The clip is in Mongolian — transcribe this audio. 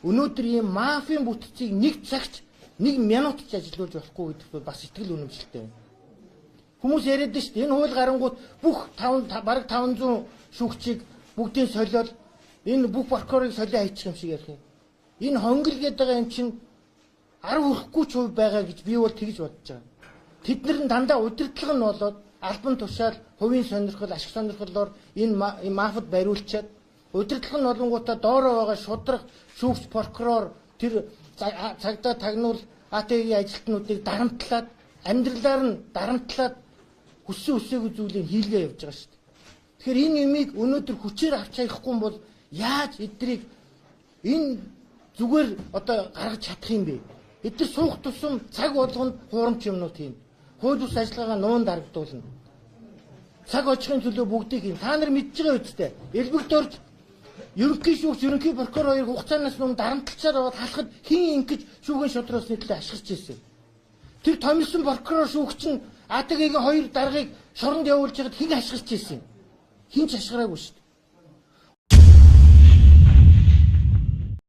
өнөөдөр ийм мафийн бүтцийг нэг цагт 1 минутч ажиллуулж болохгүй гэдэгт бас итгэл үнэмшилтэй байна. Хүмүүс яриад дээ шүү дээ. Энэ хууль гарангууд бүх бараг 500 шүүгчийг бүгдийг солиод энэ бүх прокурорыг солио хайчих юм шиг ярих юм. Энэ хонгил гэдэг байгаа юм чинь 10 хүрэхгүй ч хувь байгаа гэж би бол тэгж бодож байгаа. Тэднэр нь дандаа удирдлага нь болоод албан тушаал, хувийн сонирхол, ашиг сонирхлоор энэ мафд бариулчаад удирдлага нь болонгуудаа доороо байгаа шудраг, шүүгч, прокурор тэр цагдаа тагнуул АТГ-ийн ажилтнуудыг дарамтлаад амьдралаар нь дарамтлаад хүссэн үсээгүй зүйлийг хийлгээ явж байгаа шүү дээ. Тэгэхээр энэ юмыг өнөөдөр хүчээр авч хаяхгүй бол яаж эдрийг энэ зүгээр одоо гаргаж чадах юм бэ? Эдгээр суух тусам цаг болгонд хуурамч юмнууд хийн. Хууль бус ажиллагаагаа нуун дарагдуулна. Цаг очихын төлөө бүгдийг хийн. Та нар мэдж байгаа үстэй. Элбэгт орж ерөнхий шүүгч, ерөнхий прокурор хоёр хугацаанаас өмнө дарамтлалчаар аваад халахад хин ингэж шүүгэн шудралсны төлөө ашиглаж ирсэн. Тэр томилсон прокурор шүүгч нь АТГ-ийн хоёр даргаыг шоронд явуулж байгаад хин ашиглаж ирсэн. Хин ч ашгараагүй шүү дээ.